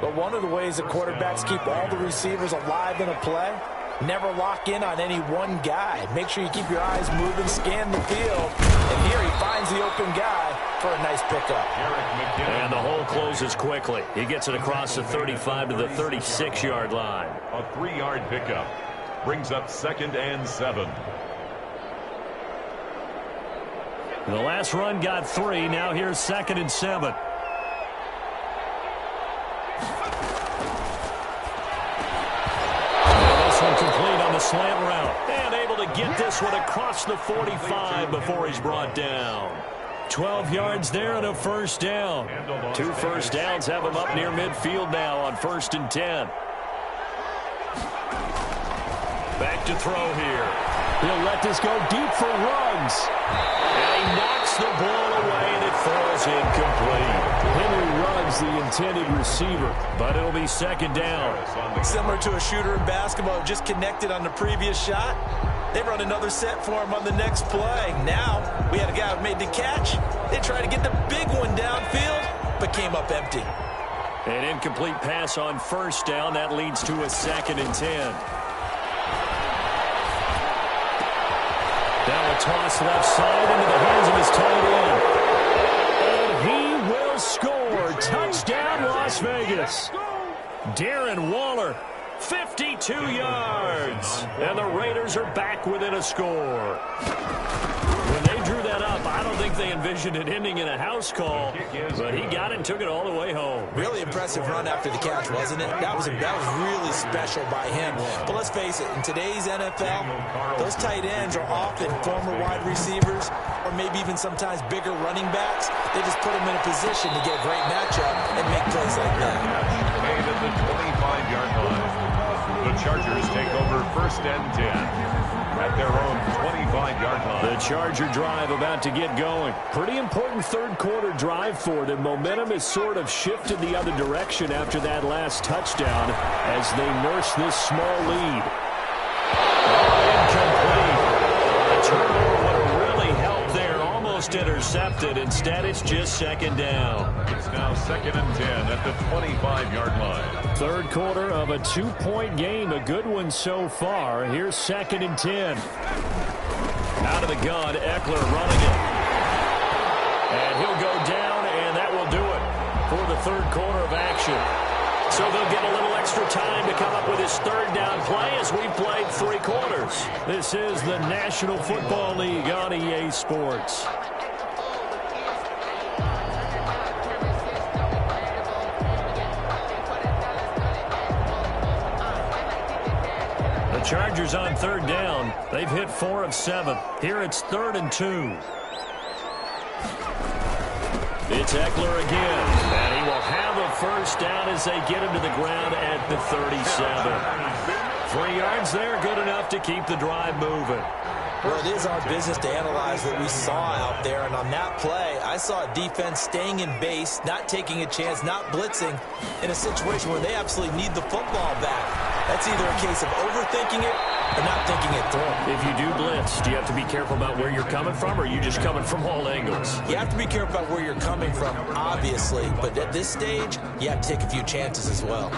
But one of the ways that quarterbacks keep all the receivers alive in a play, never lock in on any one guy. Make sure you keep your eyes moving, scan the field. And here he finds the open guy for a nice pickup. And the hole closes quickly. He gets it across the 35 to the 36-yard line. A 3-yard pickup. Brings up 2nd and 7. The last run got 3. Now here's 2nd and 7. And this one complete on the slant route. And able to get this one across the 45 before he's brought down. 12 yards there and a first down. 2 first downs have him up near midfield now on 1st and 10. Back to throw here. He'll let this go deep for Ruggs. And he knocks the ball away, and it falls incomplete. Henry Ruggs, the intended receiver, but it'll be 2nd down. Similar to a shooter in basketball, just connected on the previous shot. They run another set for him on the next play. Now, we had a guy who made the catch. They tried to get the big one downfield, but came up empty. An incomplete pass on first down. That leads to a 2nd and 10. Now a toss left side into the hands of his tight end. And he will score. Touchdown, Las Vegas. Darren Waller, 52 yards. And the Raiders are back within a score. When they drew that up, I don't think they envisioned it ending in a house call. But he got it and took it all the way home. Really impressive run after the catch, wasn't it? That was really special by him. But let's face it, in today's NFL, those tight ends are often former wide receivers or maybe even sometimes bigger running backs. They just put them in a position to get a great matchup and make plays like that. Made at the 25-yard line. The Chargers take over first and 10 at their own 25-yard line. The Charger drive about to get going. Pretty important third quarter drive for them. Momentum has sort of shifted the other direction after that last touchdown as they nurse this small lead. Incomplete. A turnover would have really helped there. Almost intercepted. Instead, it's just second down. It's now second and 10 at the 25-yard line. Third quarter of a 2-point game. A good one so far. Here's second and 10. Out of the gun, Eckler running it. And he'll go down, and that will do it for the third quarter of action. So they'll get a little extra time to come up with his third down play as we've played 3 quarters. This is the National Football League on EA Sports. The Chargers on third down. They've hit 4 of 7. Here it's 3rd and 2. It's Eckler again, and he will have a first down as they get him to the ground at the 37. 3 yards there, good enough to keep the drive moving. Well, it is our business to analyze what we saw out there, and on that play, I saw a defense staying in base, not taking a chance, not blitzing, in a situation where they absolutely need the football back. That's either a case of overthinking it or not thinking it through. If you do blitz, do you have to be careful about where you're coming from, or are you just coming from all angles? You have to be careful about where you're coming from, obviously, but at this stage, you have to take a few chances as well.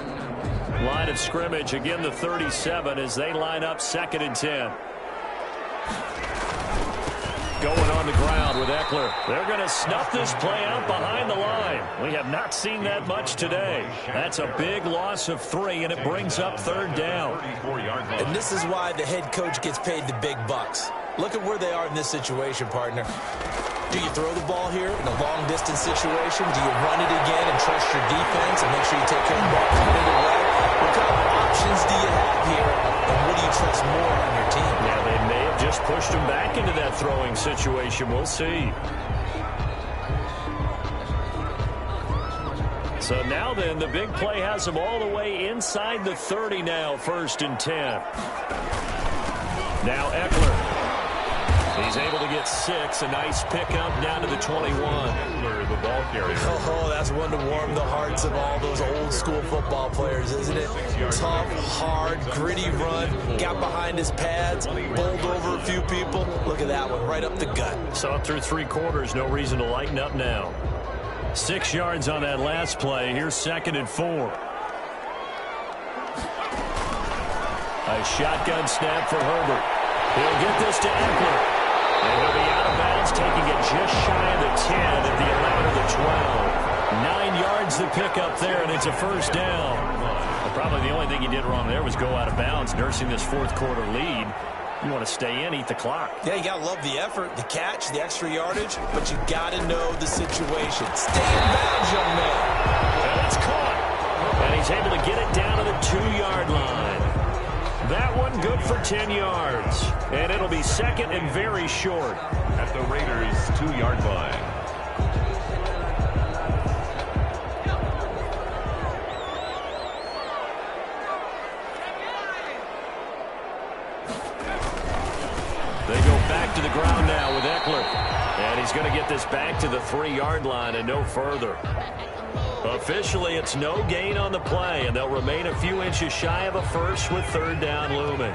Line of scrimmage, again the 37 as they line up second and 10. Going on the ground with Eckler. They're going to snuff this play out behind the line. We have not seen that much today. That's a big loss of 3, and it brings up third down. And this is why the head coach gets paid the big bucks. Look at where they are in this situation, partner. Do you throw the ball here in a long-distance situation? Do you run it again and trust your defense and make sure you take care of the ball coming away? What kind of options do you have here, and what do you trust more on your team? Yeah, they may have just pushed him back into that throwing situation. We'll see. So now then, the big play has him all the way inside the 30 now, 1st and 10. Now Eckler. He's able to get 6. A nice pickup down to the 21. The ball carrier. Oh, that's one to warm the hearts of all those old school football players, isn't it? Tough, hard, gritty run. Got behind his pads, bowled over a few people. Look at that one, right up the gut. Saw it through 3 quarters. No reason to lighten up now. 6 yards on that last play. Here's 2nd and 4. A shotgun snap for Herbert. He'll get this to Eckler. And he'll be out of bounds, taking it just shy of the 10 at the 11 or the 12. 9 yards to pick up there, and it's a first down. Well, probably the only thing he did wrong there was go out of bounds, nursing this 4th quarter lead. You want to stay in, eat the clock. Yeah, you got to love the effort, the catch, the extra yardage, but you got to know the situation. Stay in bounds, young man. And it's caught. And he's able to get it down to the 2-yard line. That one good for 10 yards. And it'll be 2nd and very short. At the Raiders' 2-yard line. They go back to the ground now with Eckler. And he's going to get this back to the 3-yard line and no further. Officially, it's no gain on the play, and they'll remain a few inches shy of a first with 3rd down looming.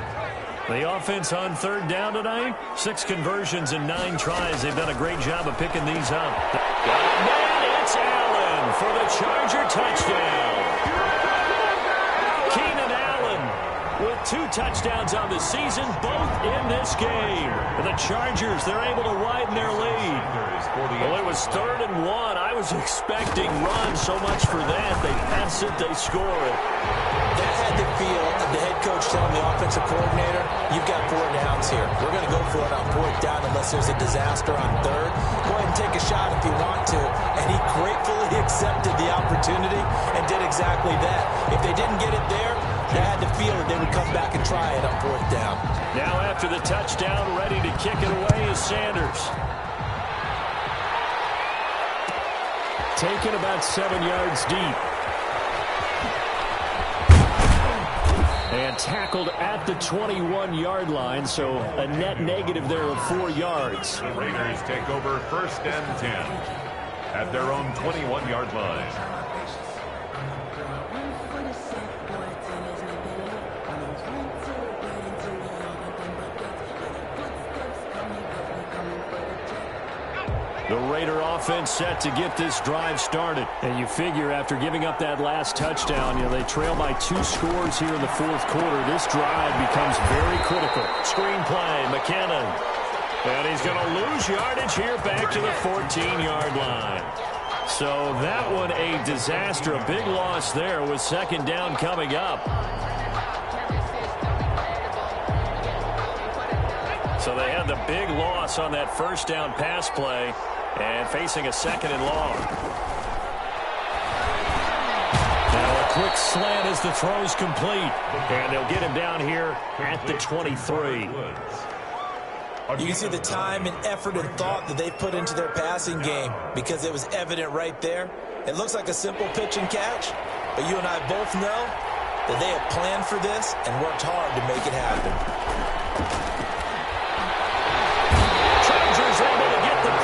The offense on 3rd down tonight, 6 conversions and 9 tries. They've done a great job of picking these up. And it's Allen for the Charger touchdown. Keenan Allen with 2 touchdowns on the season, both in this game. And the Chargers, they're able to widen their lead. Well, it was 3rd and 1. I was expecting runs, so much for that. They pass it, they score it. That had the feel of the head coach telling the offensive coordinator, you've got 4 downs here. We're going to go for it on 4th down unless there's a disaster on 3rd. Go ahead and take a shot if you want to. And he gratefully accepted the opportunity and did exactly that. If they didn't get it there, they had to feel that they would come back and try it on 4th down. Now after the touchdown, ready to kick it away is Sanders. Taken about 7 yards deep. And tackled at the 21-yard line, so a net negative there of 4 yards. The Raiders take over 1st and 10 at their own 21-yard line. The Raider offense set to get this drive started. And you figure after giving up that last touchdown, they trail by 2 scores here in the 4th quarter. This drive becomes very critical. Screen play, McKinnon. And he's going to lose yardage here back to the 14-yard line. So that one a disaster. A big loss there with 2nd down coming up. So they had the big loss on that 1st down pass play. And facing a 2nd and long. Now a quick slant as the throw's complete. And they'll get him down here at the 23. You can see the time and effort and thought that they put into their passing game because it was evident right there. It looks like a simple pitch and catch, but you and I both know that they have planned for this and worked hard to make it happen.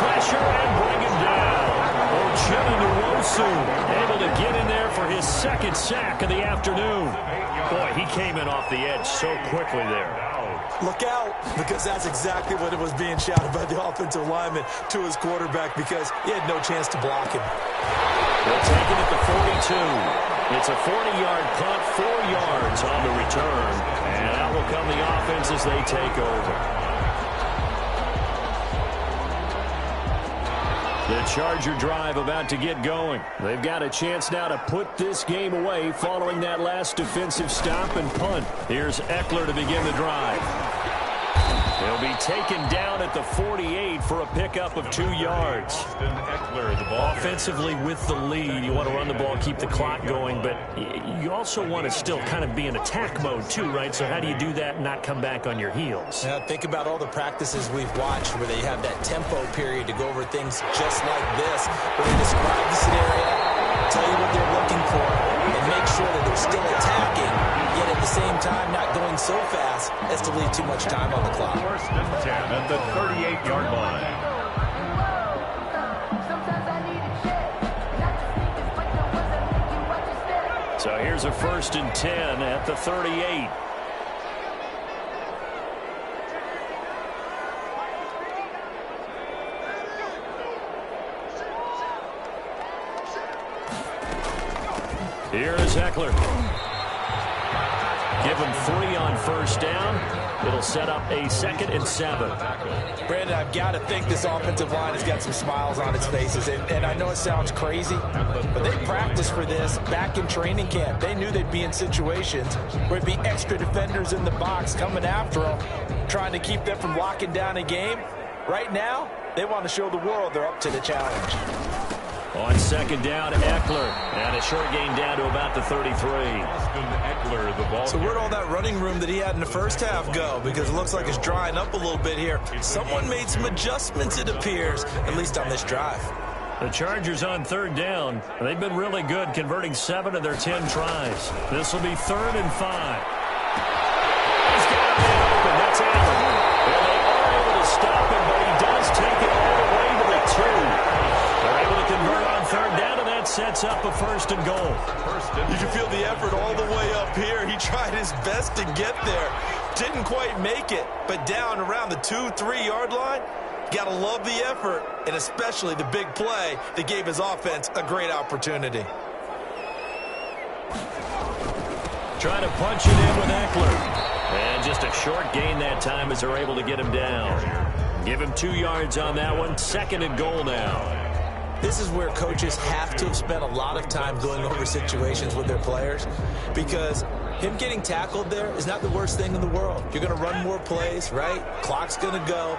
Pressure and bring him down. Able to get in there for his 2nd sack of the afternoon. Boy, he came in off the edge so quickly there. Look out, because that's exactly what it was being shouted by the offensive lineman to his quarterback because he had no chance to block him. They'll take it at the 42. It's a 40-yard punt, 4 yards on the return. And out will come the offense as they take over. The Charger drive about to get going. They've got a chance now to put this game away following that last defensive stop and punt. Here's Eckler to begin the drive. He'll be taken down at the 48 for a pickup of 2 yards. Eckler, the ball offensively with the lead, you want to run the ball, keep the clock going, but you also want to still kind of be in attack mode too, right? So how do you do that and not come back on your heels? Now, think about all the practices we've watched where they have that tempo period to go over things just like this, where they describe the scenario, tell you what they're looking for, and make sure that they're still attacking, yet at the same time not going so fast as to leave too much time on the clock. 1st and 10 at the 38-yard line. So here's a 1st and 10 at the 38. Here is Eckler. Give him 3 on 1st down. It'll set up a 2nd and 7. Brandon, I've got to think this offensive line has got some smiles on its faces. And I know it sounds crazy, but they practiced for this back in training camp. They knew they'd be in situations where it'd be extra defenders in the box coming after them, trying to keep them from locking down a game. Right now, they want to show the world they're up to the challenge. On 2nd down, Eckler. And a short gain down to about the 33. Eckler, the ball. So where'd all that running room that he had in the 1st half go? Because it looks like it's drying up a little bit here. Someone made some adjustments, it appears, at least on this drive. The Chargers on 3rd down. They've been really good, converting 7 of their 10 tries. This will be 3rd and 5. He's got a man open. That's Allen. Well, they are able to stop him, but he does take it all the way to the 2. They're able to convert on 3rd down, and that sets up a 1st and goal. You can feel the effort all the way up here. He tried his best to get there. Didn't quite make it, but down around the 2-3 yard line, got to love the effort, and especially the big play that gave his offense a great opportunity. Trying to punch it in with Eckler. And just a short gain that time as they're able to get him down. Give him 2 yards on that one. 2nd and goal now. This is where coaches have to have spent a lot of time going over situations with their players because him getting tackled there is not the worst thing in the world. You're going to run more plays, right? Clock's going to go.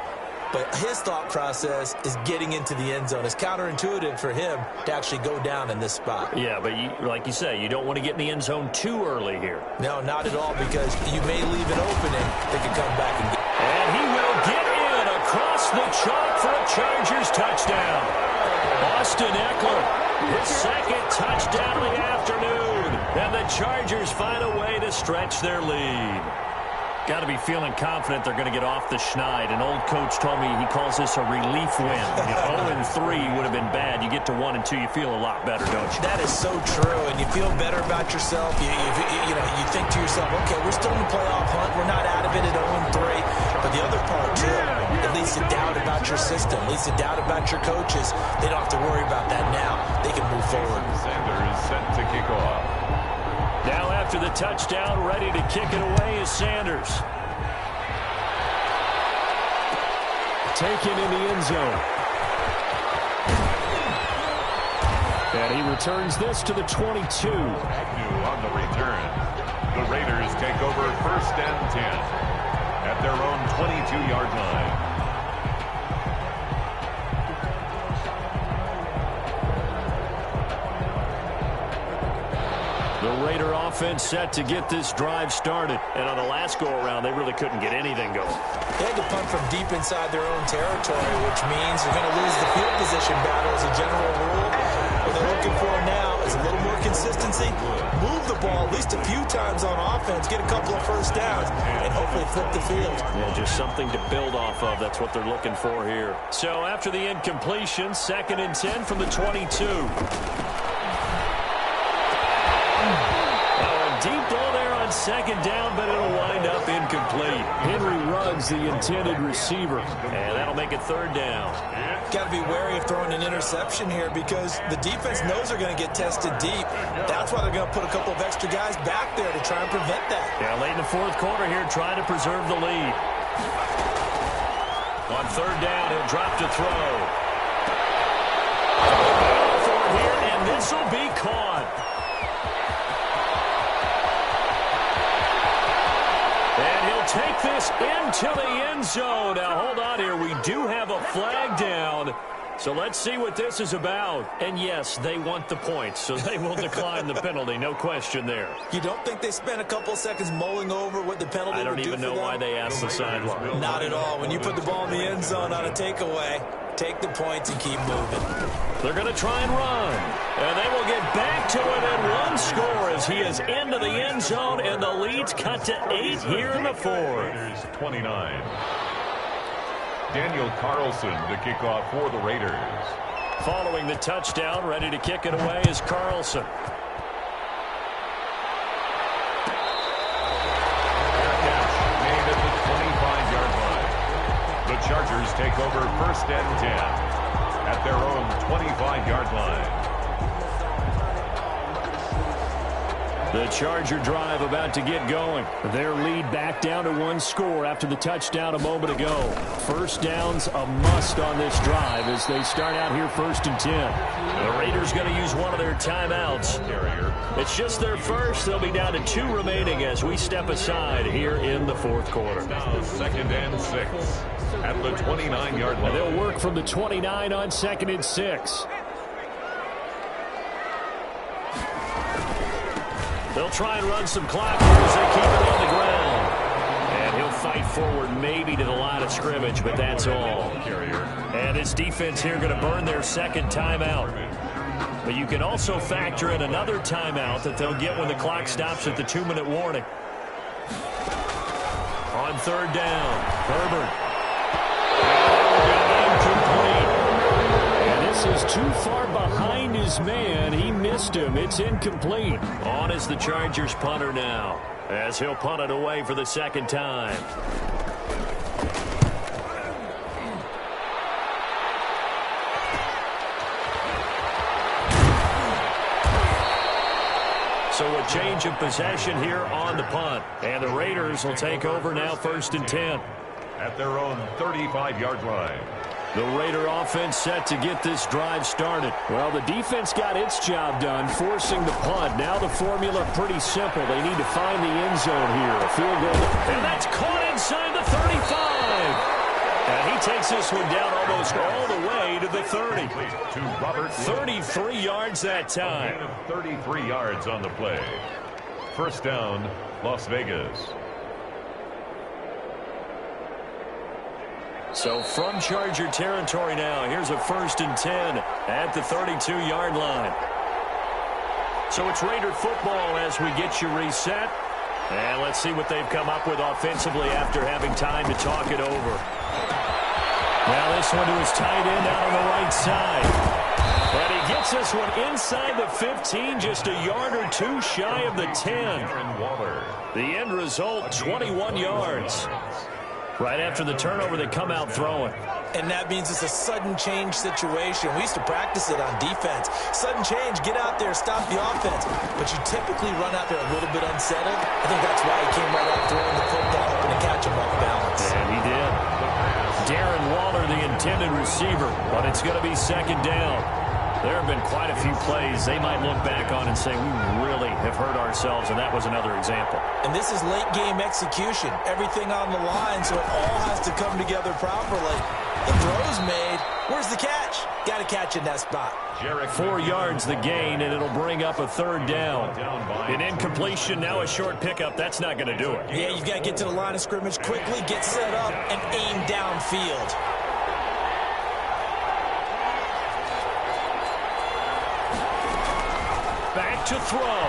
But his thought process is getting into the end zone. It's counterintuitive for him to actually go down in this spot. Yeah, but like you say, you don't want to get in the end zone too early here. No, not at all, because you may leave an opening that can come back and get. And he will get in across the chalk for a Chargers touchdown. Austin Eckler, his second touchdown of the afternoon. And the Chargers find a way to stretch their lead. Got to be feeling confident they're going to get off the schneid. An old coach told me he calls this a relief win. If 0-3 would have been bad, you get to 1-2, you feel a lot better, don't you? That is so true, and you feel better about yourself. You think to yourself, okay, we're still in the playoff hunt. We're not out of it at 0-3. But the other part, too, it leads to doubt about your system, leads to doubt about your coaches. They don't have to worry about that now. They can move forward. Sanders set to kick off. Now after the touchdown, ready to kick it away is Sanders. Taken in the end zone. And he returns this to the 22. Agnew on the return. The Raiders take over 1st and 10 at their own 22-yard line. The Raider offense set to get this drive started. And on the last go-around, they really couldn't get anything going. They had to punt from deep inside their own territory, which means they're going to lose the field position battle as a general rule. What they're looking for now is a little more consistency. Move the ball at least a few times on offense, get a couple of first downs, and hopefully flip the field. Yeah, just something to build off of. That's what they're looking for here. So after the incompletion, 2nd and 10 from the 22. Deep ball there on 2nd down, but it'll wind up incomplete. Henry Ruggs, the intended receiver, and that'll make it 3rd down. Got to be wary of throwing an interception here because the defense knows they're going to get tested deep. That's why they're going to put a couple of extra guys back there to try and prevent that. Yeah, late in the 4th quarter here, trying to preserve the lead. On 3rd down, he'll drop to throw. For it here, and this will be caught. And he'll take this into the end zone. Now, hold on here. We do have a flag down. So let's see what this is about. And, yes, they want the points, so they will decline the penalty. No question there. You don't think they spent a couple seconds mulling over what the penalty would do for them? I don't even know why they asked the sideline. Not at all. When you put the ball in the end zone on a takeaway, take the points and keep moving. They're going to try and run. And they will get back to it at 1 score as he is into the end zone, and the lead's cut to 8 here in the 4th. 29. Daniel Carlson to kick off for the Raiders. Following the touchdown, ready to kick it away is Carlson. Made at the 25-yard line. The Chargers take over 1st and 10 at their own 25-yard line. The Charger drive about to get going. Their lead back down to 1 score after the touchdown a moment ago. 1st down's a must on this drive as they start out here 1st and 10. The Raiders going to use one of their timeouts. It's just their first. They'll be down to 2 remaining as we step aside here in the 4th quarter. Now 2nd and 6 at the 29-yard line. And they'll work from the 29 on 2nd and 6. They'll try and run some clock here as they keep it on the ground. And he'll fight forward maybe to the line of scrimmage, but that's all. And this defense here going to burn their 2nd timeout. But you can also factor in another timeout that they'll get when the clock stops at the 2-minute warning. On 3rd down, Herbert. Is too far behind his man. He missed him. It's incomplete. On is the Chargers punter now, as he'll punt it away for the 2nd time. So a change of possession here on the punt. And the Raiders will take over now 1st and 10. At their own 35-yard line. The Raider offense set to get this drive started. Well, the defense got its job done, forcing the punt. Now the formula pretty simple. They need to find the end zone here. A field goal. And that's caught inside the 35. And he takes this one down almost all the way to the 30. To Robert 33 yards that time. 33 yards on the play. 1st down, Las Vegas. So from Charger territory now, here's a 1st and 10 at the 32-yard line. So it's Raider football as we get you reset. And let's see what they've come up with offensively after having time to talk it over. Now this one to his tight end out on the right side. And he gets this one inside the 15, just a yard or two shy of the 10. The end result, 21 yards. Right after the turnover, they come out throwing. And that means it's a sudden change situation. We used to practice it on defense. Sudden change, get out there, stop the offense. But you typically run out there a little bit unsettled. I think that's why he came right out throwing the football, hoping to catch him off balance. And he did. Darren Waller, the intended receiver, but it's going to be 2nd down. There have been quite a few plays they might look back on and say, we really have hurt ourselves, and that was another example. And this is late-game execution. Everything on the line, so it all has to come together properly. The throw's made. Where's the catch? Got to catch in that spot. 4 yards the gain, and it'll bring up a 3rd down. An incompletion, now a short pickup. That's not going to do it. Yeah, you've got to get to the line of scrimmage quickly, get set up, and aim downfield. Back to throw.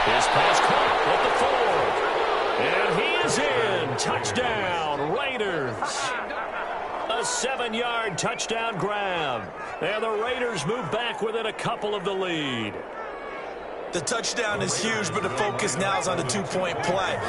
His pass caught at the 4. And he is in. Touchdown, Raiders. A 7-yard touchdown grab. And the Raiders move back within a couple of the lead. The touchdown is huge, but the focus now is on the 2-point play.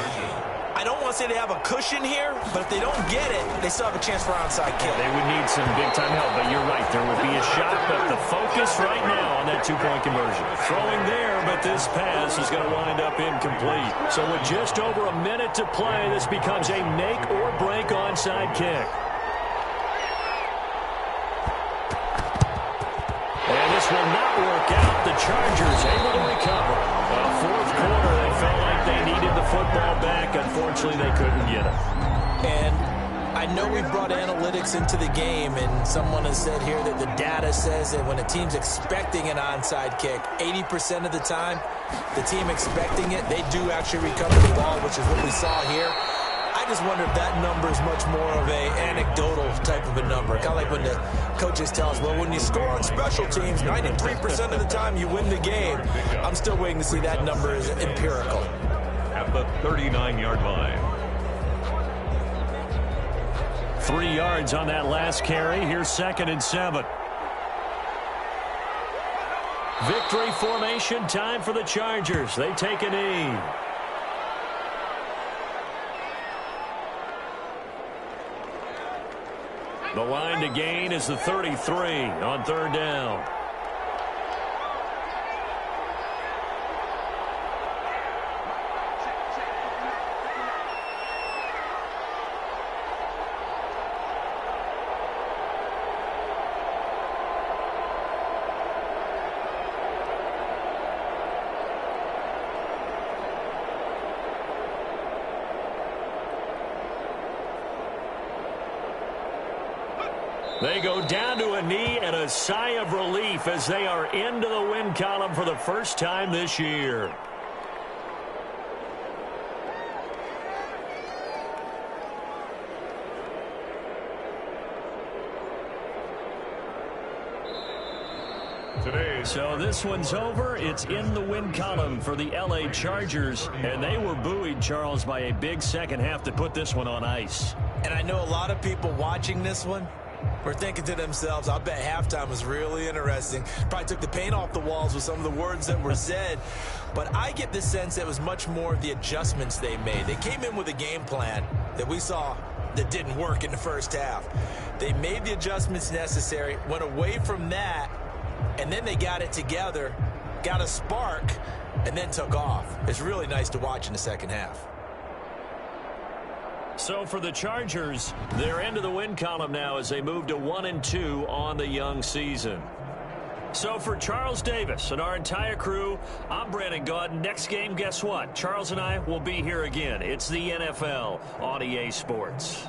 I don't want to say they have a cushion here, but if they don't get it, they still have a chance for onside kick. They would need some big-time help, but you're right. There will be a shot, but the focus right now on that 2-point conversion. Throwing there, but this pass is going to wind up incomplete. So with just over a minute to play, this becomes a make-or-break onside kick. And this will not work out. The Chargers able to recover. Well, 4th quarter, they felt like they needed the football back. Unfortunately, they couldn't get it. And I know we've brought analytics into the game, and someone has said here that the data says that when a team's expecting an onside kick, 80% of the time, the team expecting it, they do actually recover the ball, which is what we saw here. I just wonder if that number is much more of a anecdotal type of a number. Kind of like when the coaches tell us, well, when you score on special teams, 93% of the time you win the game. I'm still waiting to see that number is empirical. At the 39-yard line. 3 yards on that last carry. Here's 2nd and 7. Victory formation time for the Chargers. They take a knee. The line to gain is the 33 on 3rd down. They go down to a knee and a sigh of relief as they are into the win column for the first time this year. So this one's over. It's in the win column for the L.A. Chargers, and they were buoyed, Charles, by a big second half that put this one on ice. And I know a lot of people watching this one were thinking to themselves, I bet halftime was really interesting. Probably took the paint off the walls with some of the words that were said. But I get the sense it was much more of the adjustments they made. They came in with a game plan that we saw that didn't work in the first half. They made the adjustments necessary, went away from that, and then they got it together, got a spark, and then took off. It's really nice to watch in the second half. So for the Chargers, they're into the win column now as they move to 1-2 on the young season. So for Charles Davis and our entire crew, I'm Brandon Gaudin. Next game, guess what? Charles and I will be here again. It's the NFL on EA Sports.